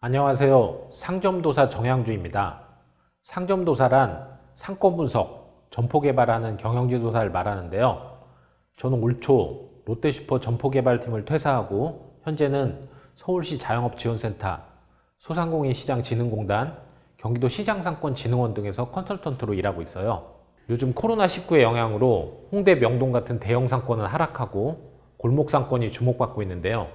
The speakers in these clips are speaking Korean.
안녕하세요. 상점도사 정양주입니다. 상점도사란 상권 분석, 점포 개발하는 경영지도사를 말하는데요. 저는 올 초 롯데슈퍼 점포개발팀을 퇴사하고 현재는 서울시 자영업지원센터, 소상공인시장진흥공단, 경기도시장상권진흥원 등에서 컨설턴트로 일하고 있어요. 요즘 코로나19의 영향으로 홍대, 명동 같은 대형 상권은 하락하고 골목 상권이 주목받고 있는데요.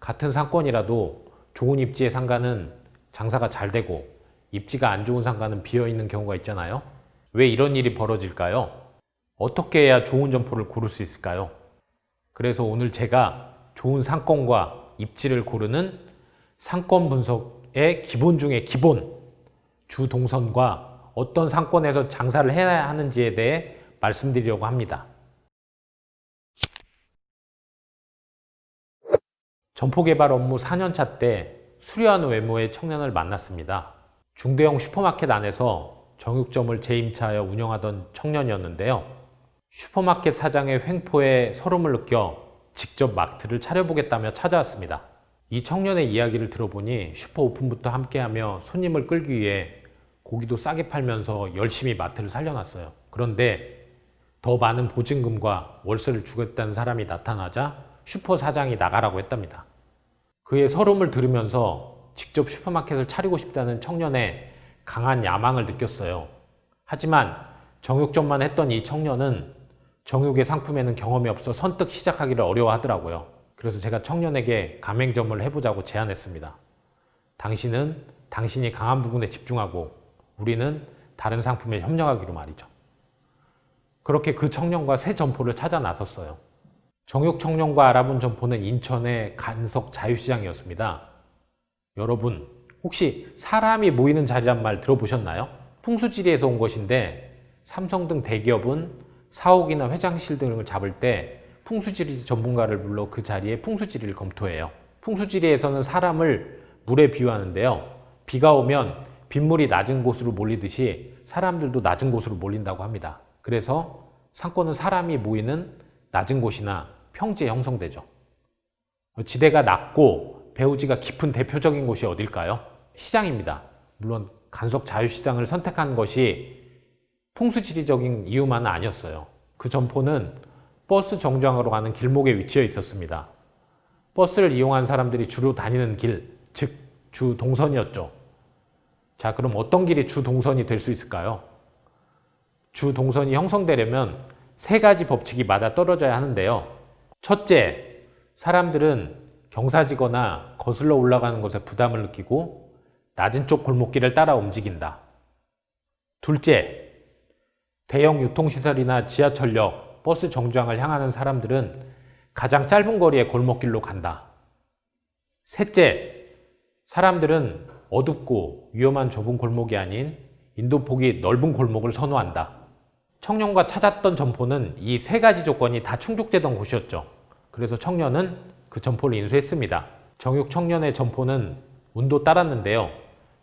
같은 상권이라도 좋은 입지의 상가는 장사가 잘 되고 입지가 안 좋은 상가는 비어있는 경우가 있잖아요. 왜 이런 일이 벌어질까요? 어떻게 해야 좋은 점포를 고를 수 있을까요? 그래서 오늘 제가 좋은 상권과 입지를 고르는 상권 분석의 기본 중에 기본, 주 동선과 어떤 상권에서 장사를 해야 하는지에 대해 말씀드리려고 합니다. 점포 개발 업무 4년차 때 수려한 외모의 청년을 만났습니다. 중대형 슈퍼마켓 안에서 정육점을 재임차하여 운영하던 청년이었는데요. 슈퍼마켓 사장의 횡포에 서름을 느껴 직접 마트를 차려보겠다며 찾아왔습니다. 이 청년의 이야기를 들어보니 슈퍼 오픈부터 함께하며 손님을 끌기 위해 고기도 싸게 팔면서 열심히 마트를 살려놨어요. 그런데 더 많은 보증금과 월세를 주겠다는 사람이 나타나자 슈퍼 사장이 나가라고 했답니다. 그의 서름을 들으면서 직접 슈퍼마켓을 차리고 싶다는 청년의 강한 야망을 느꼈어요. 하지만 정육점만 했던 이 청년은 정육의 상품에는 경험이 없어 선뜻 시작하기를 어려워하더라고요. 그래서 제가 청년에게 가맹점을 해보자고 제안했습니다. 당신은 당신이 강한 부분에 집중하고 우리는 다른 상품에 협력하기로 말이죠. 그렇게 그 청년과 새 점포를 찾아 나섰어요. 정육 청년과 알아본 점포는 인천의 간석 자유시장이었습니다. 여러분, 혹시 사람이 모이는 자리란 말 들어보셨나요? 풍수지리에서 온 것인데 삼성 등 대기업은 사옥이나 회장실 등을 잡을 때 풍수지리 전문가를 불러 그 자리에 풍수지리를 검토해요. 풍수지리에서는 사람을 물에 비유하는데요. 비가 오면 빗물이 낮은 곳으로 몰리듯이 사람들도 낮은 곳으로 몰린다고 합니다. 그래서 상권은 사람이 모이는 낮은 곳이나 평지에 형성되죠. 지대가 낮고 배후지가 깊은 대표적인 곳이 어딜까요? 시장입니다. 물론 간석 자유시장을 선택한 것이 풍수지리적인 이유만은 아니었어요. 그 점포는 버스 정류장으로 가는 길목에 위치해 있었습니다. 버스를 이용한 사람들이 주로 다니는 길, 즉 주 동선이었죠. 자, 그럼 어떤 길이 주 동선이 될 수 있을까요? 주 동선이 형성되려면 세 가지 법칙이 맞아떨어져야 하는데요. 첫째, 사람들은 경사지거나 거슬러 올라가는 것에 부담을 느끼고 낮은 쪽 골목길을 따라 움직인다. 둘째, 대형 유통시설이나 지하철역, 버스 정류장을 향하는 사람들은 가장 짧은 거리의 골목길로 간다. 셋째, 사람들은 어둡고 위험한 좁은 골목이 아닌 인도폭이 넓은 골목을 선호한다. 청년과 찾았던 점포는 이 세 가지 조건이 다 충족되던 곳이었죠. 그래서 청년은 그 점포를 인수했습니다. 정육 청년의 점포는 운도 따랐는데요.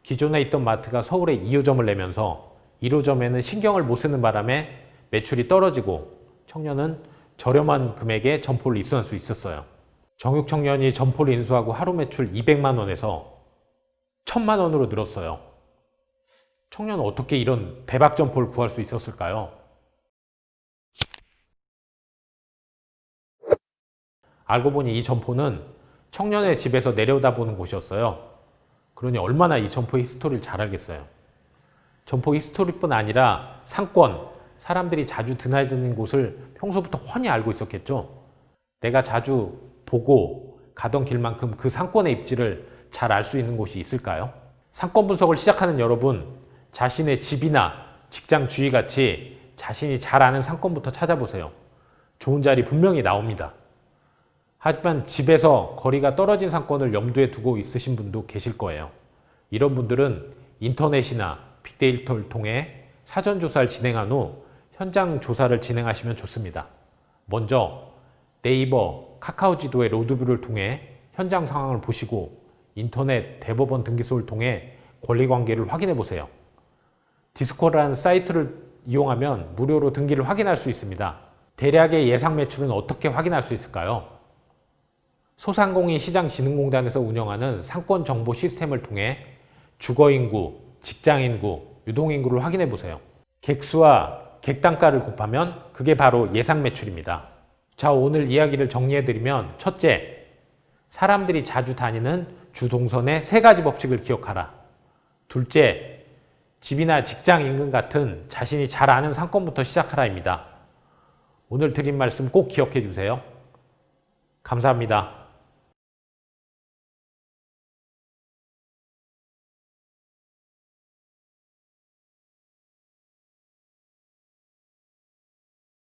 기존에 있던 마트가 서울에 2호점을 내면서 1호점에는 신경을 못 쓰는 바람에 매출이 떨어지고 청년은 저렴한 금액에 점포를 인수할 수 있었어요. 정육 청년이 점포를 인수하고 하루 매출 200만 원에서 1000만 원으로 늘었어요. 청년은 어떻게 이런 대박 점포를 구할 수 있었을까요? 알고 보니 이 점포는 청년의 집에서 내려다보는 곳이었어요. 그러니 얼마나 이 점포의 히스토리를 잘 알겠어요. 점포 히스토리뿐 아니라 상권, 사람들이 자주 드나드는 곳을 평소부터 훤히 알고 있었겠죠. 내가 자주 보고 가던 길만큼 그 상권의 입지를 잘 알 수 있는 곳이 있을까요? 상권 분석을 시작하는 여러분, 자신의 집이나 직장 주위 같이 자신이 잘 아는 상권부터 찾아보세요. 좋은 자리 분명히 나옵니다. 하지만 집에서 거리가 떨어진 상권을 염두에 두고 있으신 분도 계실 거예요. 이런 분들은 인터넷이나 빅데이터를 통해 사전 조사를 진행한 후 현장 조사를 진행하시면 좋습니다. 먼저 네이버, 카카오 지도의 로드뷰를 통해 현장 상황을 보시고 인터넷 대법원 등기소를 통해 권리관계를 확인해 보세요. 디스코라는 사이트를 이용하면 무료로 등기를 확인할 수 있습니다. 대략의 예상 매출은 어떻게 확인할 수 있을까요? 소상공인 시장진흥공단에서 운영하는 상권 정보 시스템을 통해 주거인구, 직장인구, 유동인구를 확인해 보세요. 객수와 객단가를 곱하면 그게 바로 예상 매출입니다. 자, 오늘 이야기를 정리해드리면 첫째, 사람들이 자주 다니는 주동선의 세 가지 법칙을 기억하라. 둘째, 집이나 직장 인근 같은 자신이 잘 아는 상권부터 시작하라입니다. 오늘 드린 말씀 꼭 기억해 주세요. 감사합니다.